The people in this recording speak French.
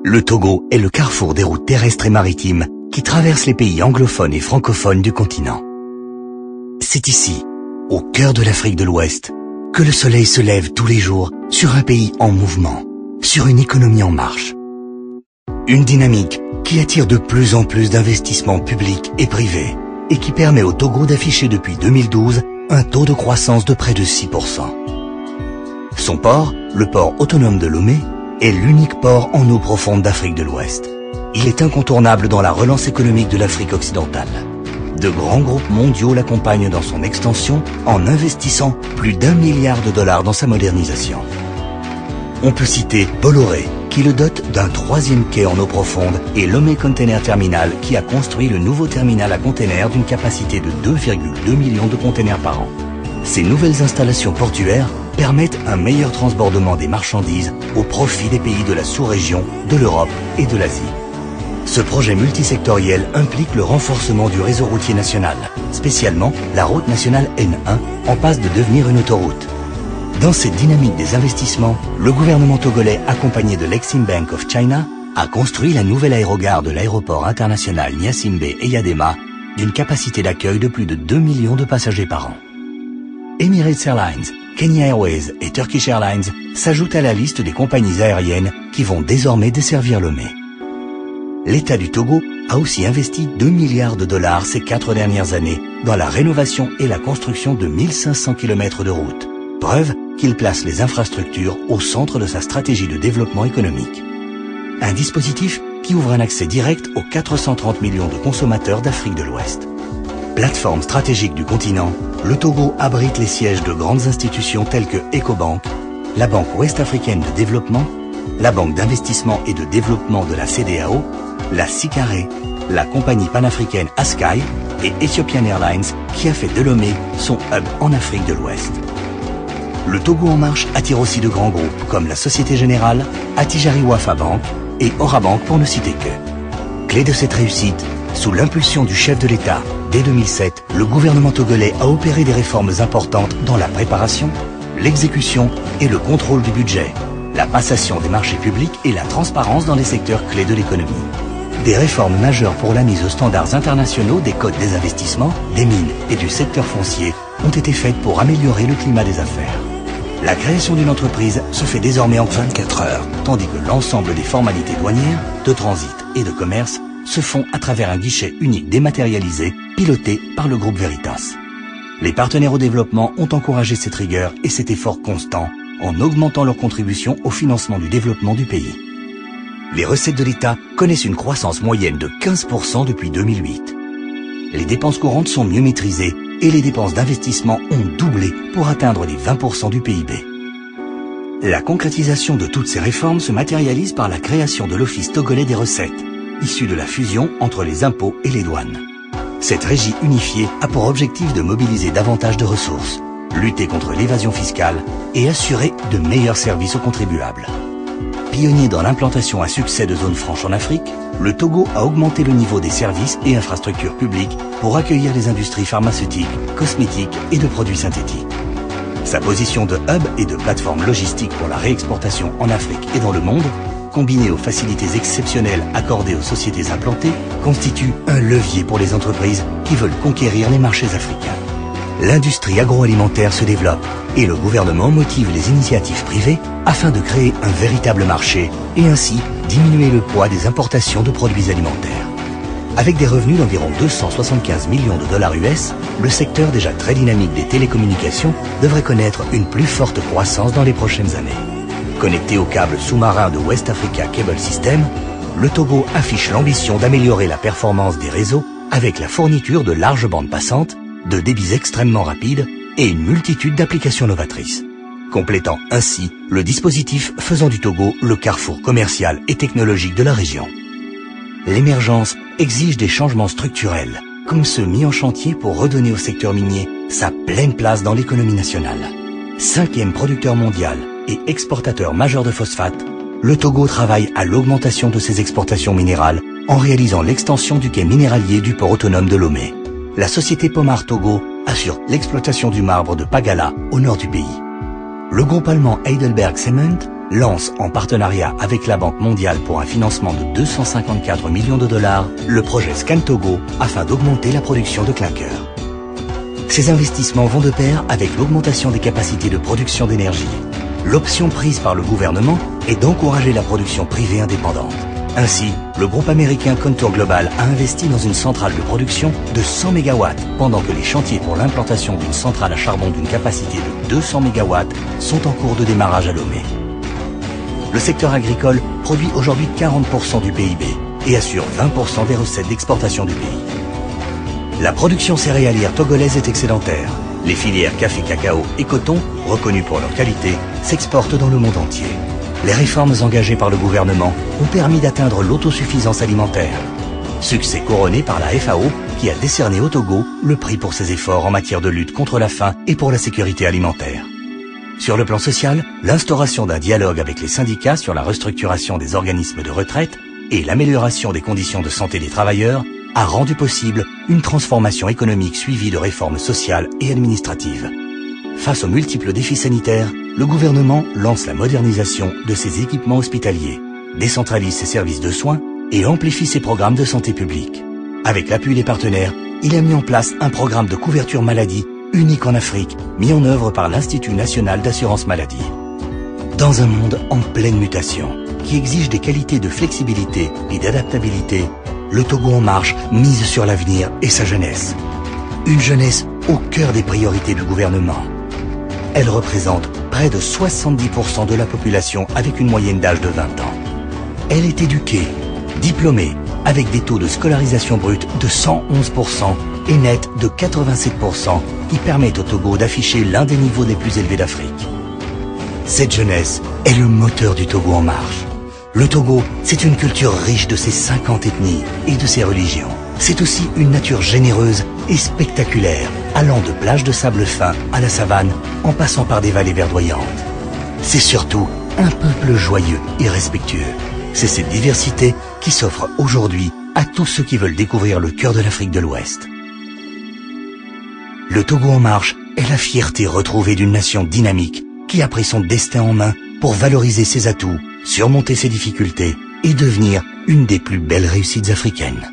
Le Togo est le carrefour des routes terrestres et maritimes qui traversent les pays anglophones et francophones du continent. C'est ici, au cœur de l'Afrique de l'Ouest, que le soleil se lève tous les jours sur un pays en mouvement, sur une économie en marche. Une dynamique qui attire de plus en plus d'investissements publics et privés et qui permet au Togo d'afficher depuis 2012 un taux de croissance de près de 6%. Son port, le port autonome de Lomé, est l'unique port en eau profonde d'Afrique de l'Ouest. Il est incontournable dans la relance économique de l'Afrique occidentale. De grands groupes mondiaux l'accompagnent dans son extension en investissant plus d'1 milliard de dollars dans sa modernisation. On peut citer Bolloré, qui le dote d'un 3e quai en eau profonde, et Lomé Container Terminal, qui a construit le nouveau terminal à containers d'une capacité de 2,2 millions de containers par an. Ces nouvelles installations portuaires permettent un meilleur transbordement des marchandises au profit des pays de la sous-région, de l'Europe et de l'Asie. Ce projet multisectoriel implique le renforcement du réseau routier national, spécialement la route nationale N1, en passe de devenir une autoroute. Dans cette dynamique des investissements, le gouvernement togolais, accompagné de l'Exim Bank of China, a construit la nouvelle aérogare de l'aéroport international Gnassingbé et Eyadema, d'une capacité d'accueil de plus de 2 millions de passagers par an. Emirates Airlines, Kenya Airways et Turkish Airlines s'ajoutent à la liste des compagnies aériennes qui vont désormais desservir Lomé. L'État du Togo a aussi investi 2 milliards de dollars ces 4 dernières années dans la rénovation et la construction de 1500 km de routes, preuve qu'il place les infrastructures au centre de sa stratégie de développement économique. Un dispositif qui ouvre un accès direct aux 430 millions de consommateurs d'Afrique de l'Ouest. Plateforme stratégique du continent, le Togo abrite les sièges de grandes institutions telles que Ecobank, la Banque ouest-africaine de développement, la Banque d'investissement et de développement de la CEDEAO, la SICARE, la compagnie panafricaine Askai et Ethiopian Airlines qui a fait de Lomé son hub en Afrique de l'Ouest. Le Togo en marche attire aussi de grands groupes comme la Société Générale, Attijari Wafa Bank et Orabank pour ne citer que. Clé de cette réussite, sous l'impulsion du chef de l'État, dès 2007, le gouvernement togolais a opéré des réformes importantes dans la préparation, l'exécution et le contrôle du budget, la passation des marchés publics et la transparence dans les secteurs clés de l'économie. Des réformes majeures pour la mise aux standards internationaux des codes des investissements, des mines et du secteur foncier ont été faites pour améliorer le climat des affaires. La création d'une entreprise se fait désormais en 24 heures, tandis que l'ensemble des formalités douanières, de transit et de commerce se font à travers un guichet unique dématérialisé piloté par le groupe Veritas. Les partenaires au développement ont encouragé cette rigueur et cet effort constant en augmentant leur contribution au financement du développement du pays. Les recettes de l'État connaissent une croissance moyenne de 15% depuis 2008. Les dépenses courantes sont mieux maîtrisées et les dépenses d'investissement ont doublé pour atteindre les 20% du PIB. La concrétisation de toutes ces réformes se matérialise par la création de l'Office togolais des recettes, issu de la fusion entre les impôts et les douanes. Cette régie unifiée a pour objectif de mobiliser davantage de ressources, lutter contre l'évasion fiscale et assurer de meilleurs services aux contribuables. Pionnier dans l'implantation à succès de zones franches en Afrique, le Togo a augmenté le niveau des services et infrastructures publiques pour accueillir les industries pharmaceutiques, cosmétiques et de produits synthétiques. Sa position de hub et de plateforme logistique pour la réexportation en Afrique et dans le monde, combinée aux facilités exceptionnelles accordées aux sociétés implantées, constitue un levier pour les entreprises qui veulent conquérir les marchés africains. L'industrie agroalimentaire se développe et le gouvernement motive les initiatives privées afin de créer un véritable marché et ainsi diminuer le poids des importations de produits alimentaires. Avec des revenus d'environ 275 millions de dollars US, le secteur déjà très dynamique des télécommunications devrait connaître une plus forte croissance dans les prochaines années. Connecté au câble sous-marin de West Africa Cable System, le Togo affiche l'ambition d'améliorer la performance des réseaux avec la fourniture de larges bandes passantes, de débits extrêmement rapides et une multitude d'applications novatrices, complétant ainsi le dispositif faisant du Togo le carrefour commercial et technologique de la région. L'émergence exige des changements structurels, comme ceux mis en chantier pour redonner au secteur minier sa pleine place dans l'économie nationale. 5e producteur mondial et exportateur majeur de phosphate, le Togo travaille à l'augmentation de ses exportations minérales en réalisant l'extension du quai minéralier du port autonome de Lomé. La société Pomar Togo assure l'exploitation du marbre de Pagala au nord du pays. Le groupe allemand Heidelberg Cement lance en partenariat avec la Banque mondiale pour un financement de 254 millions de dollars le projet Scan Togo afin d'augmenter la production de clinker. Ces investissements vont de pair avec l'augmentation des capacités de production d'énergie. L'option prise par le gouvernement est d'encourager la production privée indépendante. Ainsi, le groupe américain Contour Global a investi dans une centrale de production de 100 MW, pendant que les chantiers pour l'implantation d'une centrale à charbon d'une capacité de 200 MW sont en cours de démarrage à Lomé. Le secteur agricole produit aujourd'hui 40% du PIB et assure 20% des recettes d'exportation du pays. La production céréalière togolaise est excédentaire. Les filières café, cacao et coton, reconnues pour leur qualité, s'exportent dans le monde entier. Les réformes engagées par le gouvernement ont permis d'atteindre l'autosuffisance alimentaire. Succès couronné par la FAO qui a décerné au Togo le prix pour ses efforts en matière de lutte contre la faim et pour la sécurité alimentaire. Sur le plan social, l'instauration d'un dialogue avec les syndicats sur la restructuration des organismes de retraite et l'amélioration des conditions de santé des travailleurs a rendu possible une transformation économique suivie de réformes sociales et administratives. Face aux multiples défis sanitaires, le gouvernement lance la modernisation de ses équipements hospitaliers, décentralise ses services de soins et amplifie ses programmes de santé publique. Avec l'appui des partenaires, il a mis en place un programme de couverture maladie unique en Afrique, mis en œuvre par l'Institut national d'assurance maladie. Dans un monde en pleine mutation, qui exige des qualités de flexibilité et d'adaptabilité, le Togo en marche mise sur l'avenir et sa jeunesse. Une jeunesse au cœur des priorités du gouvernement. Elle représente près de 70% de la population avec une moyenne d'âge de 20 ans. Elle est éduquée, diplômée, avec des taux de scolarisation brute de 111% et net de 87% qui permettent au Togo d'afficher l'un des niveaux les plus élevés d'Afrique. Cette jeunesse est le moteur du Togo en marche. Le Togo, c'est une culture riche de ses 50 ethnies et de ses religions. C'est aussi une nature généreuse et spectaculaire, allant de plages de sable fin à la savane, en passant par des vallées verdoyantes. C'est surtout un peuple joyeux et respectueux. C'est cette diversité qui s'offre aujourd'hui à tous ceux qui veulent découvrir le cœur de l'Afrique de l'Ouest. Le Togo en marche est la fierté retrouvée d'une nation dynamique qui a pris son destin en main pour valoriser ses atouts, surmonter ses difficultés et devenir une des plus belles réussites africaines.